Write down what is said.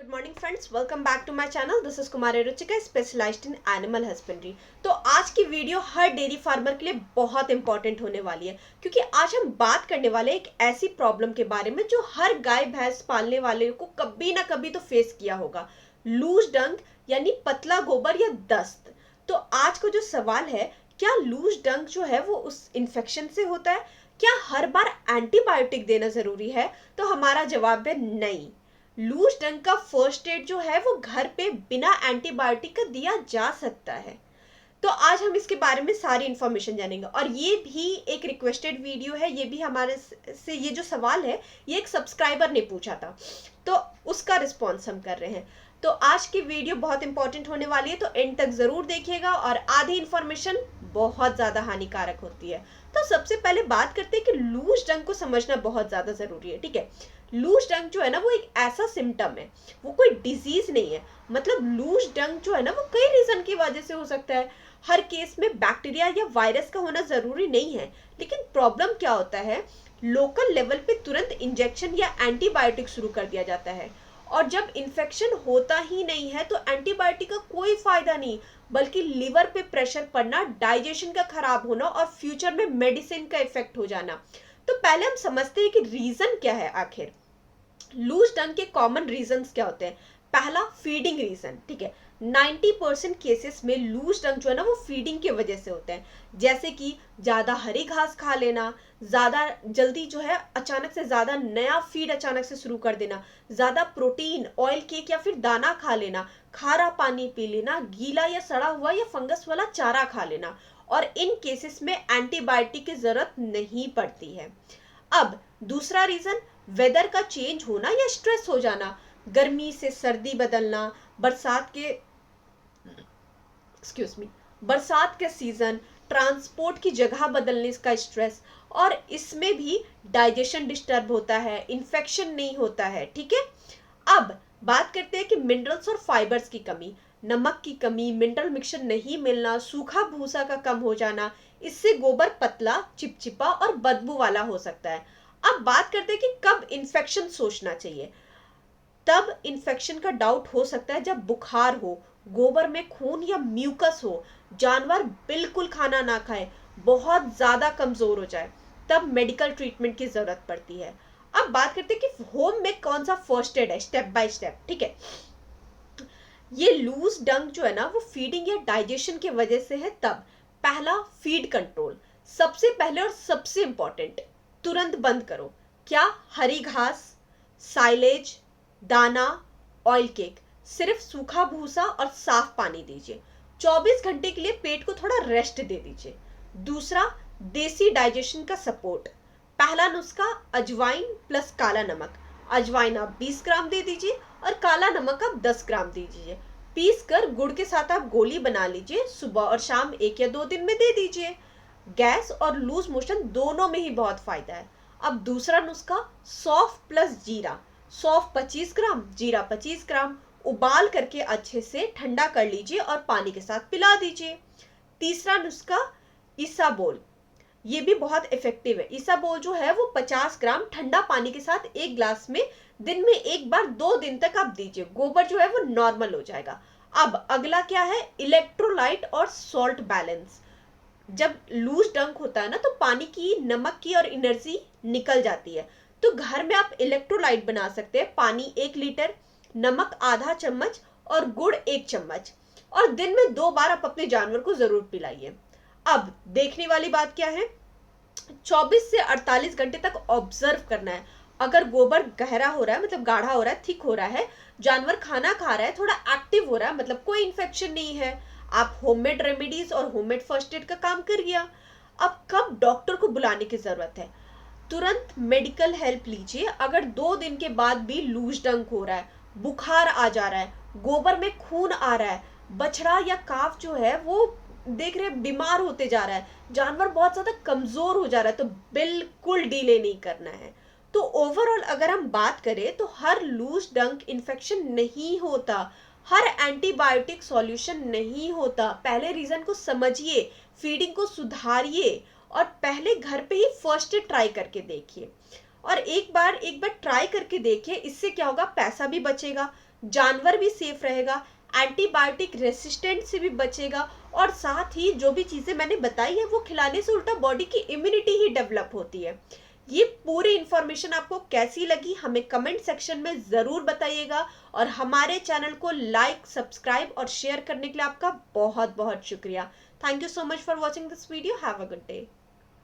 Good morning friends, welcome back to my channel. This is Kumari Ruchika, specialized in animal husbandry. तो आज की video हर dairy farmer के लिए बहुत इंपॉर्टेंट होने वाली है, क्योंकि आज हम बात करने वाले एक ऐसी प्रॉब्लम के बारे में जो हर गाय भैंस पालने वाले को कभी ना कभी तो फेस किया होगा। लूज डंग यानी पतला गोबर या दस्त। तो आज का जो सवाल है, क्या लूज डंग जो है वो उस इन्फेक्शन से होता है? क्या हर बार एंटीबायोटिक देना जरूरी है? तो हमारा जवाब है नहीं। लूज डंग का फर्स्ट एड जो है वो घर पे बिना एंटीबायोटिक का दिया जा सकता है। तो आज हम इसके बारे में सारी इंफॉर्मेशन जानेंगे, और ये भी एक रिक्वेस्टेड वीडियो है। ये भी हमारे से ये जो सवाल है ये एक सब्सक्राइबर ने पूछा था, तो उसका रिस्पॉन्स हम कर रहे हैं। तो आज की वीडियो बहुत इंपॉर्टेंट होने वाली है, तो एंड तक जरूर देखिएगा। और आधी इंफॉर्मेशन बहुत ज्यादा हानिकारक होती है। तो सबसे पहले बात करते हैं कि लूज डंग को समझना बहुत ज्यादा जरूरी है। ठीक है, लूज डंग जो है ना वो एक ऐसा सिम्टम है, वो कोई डिजीज नहीं है। मतलब लूज डंग जो है ना वो कई रीजन की वजह से हो सकता है। हर केस में बैक्टीरिया या वायरस का होना जरूरी नहीं है, लेकिन प्रॉब्लम क्या होता है, लोकल लेवल पे तुरंत इंजेक्शन या एंटीबायोटिक शुरू कर दिया जाता है, और जब इन्फेक्शन होता ही नहीं है तो एंटीबायोटिक का कोई फायदा नहीं, बल्कि लिवर पे प्रेशर पड़ना, डाइजेशन का खराब होना और फ्यूचर में मेडिसिन का इफेक्ट हो जाना। तो पहले हम समझते हैं कि रीजन क्या है आखिर। लूज डंग के कॉमन रीजंस क्या होते हैं? पहला, फीडिंग रीजन। ठीक है, 90% केसेस में लूज डंग जो है ना वो फीडिंग की वजह से होते हैं। जैसे कि ज्यादा हरी घास खा लेना, ज्यादा जल्दी जो है अचानक से ज्यादा नया फीड अचानक से शुरू कर देना, ज्यादा प्रोटीन, ऑयल केक या फिर दाना खा लेना, खारा पानी पी लेना, गीला या सड़ा हुआ या फंगस वाला चारा खा लेना। और इन केसेस में एंटीबायोटिक की जरूरत नहीं पड़ती है। अब दूसरा रीजन, वेदर का चेंज होना या स्ट्रेस हो जाना, गर्मी से सर्दी बदलना, बरसात के सीजन, ट्रांसपोर्ट की जगह बदलने का स्ट्रेस, और इसमें भी डाइजेशन डिस्टर्ब होता है, इन्फेक्शन नहीं होता है। ठीक है, अब बात करते हैं कि मिनरल्स और फाइबर्स की कमी, नमक की कमी, मिनरल मिक्सचर नहीं मिलना, सूखा भूसा का कम हो जाना, इससे गोबर पतला, चिपचिपा और बदबू वाला हो सकता है। अब बात करते हैं कि कब इन्फेक्शन सोचना चाहिए। तब इन्फेक्शन का डाउट हो सकता है जब बुखार हो, गोबर में खून या म्यूकस हो, जानवर बिल्कुल खाना ना खाए, बहुत ज्यादा कमजोर हो जाए, तब मेडिकल ट्रीटमेंट की जरूरत पड़ती है। अब बात करते हैं कि होम में कौन सा फर्स्ट एड है, स्टेप बाय स्टेप। ठीक है, ये लूज डंग जो है ना वो फीडिंग या डाइजेशन की वजह से है। तब पहला, फीड कंट्रोल। सबसे पहले और सबसे इंपॉर्टेंट, तुरंत बंद करो। क्या? हरी घास, साइलेज, दाना, ऑयल केक। सिर्फ सूखा भूसा और साफ पानी दीजिए। 24 घंटे के लिए पेट को थोड़ा रेस्ट दे दीजिए। दूसरा, देसी डाइजेशन का सपोर्ट। पहला नुस्खा, अजवाइन प्लस काला नमक। अजवाइन आप 20 ग्राम दे दीजिए और काला नमक आप 10 ग्राम दे दीजिए। पीस कर गुड़ के साथ आप गोली बना लीजिए, सुबह और शाम 1 या 2 दिन में दे दीजिए। गैस और लूज मोशन दोनों में ही बहुत फायदा है। अब दूसरा नुस्खा, सौंफ प्लस जीरा। सौंफ 25 ग्राम, जीरा 25 ग्राम, उबाल करके अच्छे से ठंडा कर लीजिए और पानी के साथ पिला दीजिए। तीसरा नुस्खा, इसबगोल। ये भी बहुत इफेक्टिव है। इसबगोल जो है वो 50 ग्राम ठंडा पानी के साथ 1 ग्लास में दिन में एक बार 2 दिन तक आप दीजिए। गोबर जो है वो नॉर्मल हो जाएगा। अब अगला क्या है, इलेक्ट्रोलाइट और सॉल्ट बैलेंस। जब लूज डंक होता है ना तो पानी की, नमक की और एनर्जी निकल जाती है। तो घर में आप इलेक्ट्रोलाइट बना सकते हैं। पानी 1 लीटर, नमक आधा चम्मच और गुड़ 1 चम्मच, और दिन में 2 बार आप अपने जानवर को जरूर पिलाइए। अब देखने वाली बात क्या है, 24 से 48 घंटे तक ऑब्जर्व करना है। अगर गोबर गहरा हो रहा है, मतलब गाढ़ा हो रहा है, थिक हो रहा है, जानवर खाना खा रहा है, थोड़ा एक्टिव हो रहा है, मतलब कोई इन्फेक्शन नहीं है, आप होममेड रेमेडीज और होममेड फर्स्ट एड का काम कर गया। अब कब डॉक्टर को बुलाने की जरूरत है? तुरंत मेडिकल हेल्प लीजिए। अगर 2 दिन के बाद भी लूज डंक हो रहा है, बुखार आ जा रहा है, गोबर में खून आ रहा है, बछड़ा या काफ जो है वो देख रहे बीमार होते जा रहा है, जानवर बहुत ज्यादा कमजोर हो जा रहा है, तो बिल्कुल डिले नहीं करना है। तो ओवरऑल अगर हम बात करें तो हर लूज डंक इन्फेक्शन नहीं होता, हर एंटीबायोटिक सॉल्यूशन नहीं होता। पहले रीजन को समझिए, फीडिंग को सुधारिए और पहले घर पे ही फर्स्ट एड ट्राई करके देखिए। और एक बार ट्राई करके देखिए, इससे क्या होगा, पैसा भी बचेगा, जानवर भी सेफ रहेगा, एंटीबायोटिक रेसिस्टेंट से भी बचेगा, और साथ ही जो भी चीजें मैंने बताई है वो खिलाने से उल्टा बॉडी की इम्यूनिटी ही डेवलप होती है। ये पूरी इंफॉर्मेशन आपको कैसी लगी हमें कमेंट सेक्शन में जरूर बताइएगा, और हमारे चैनल को लाइक, सब्सक्राइब और शेयर करने के लिए आपका बहुत बहुत शुक्रिया। Thank you so much for watching this video. Have a good day.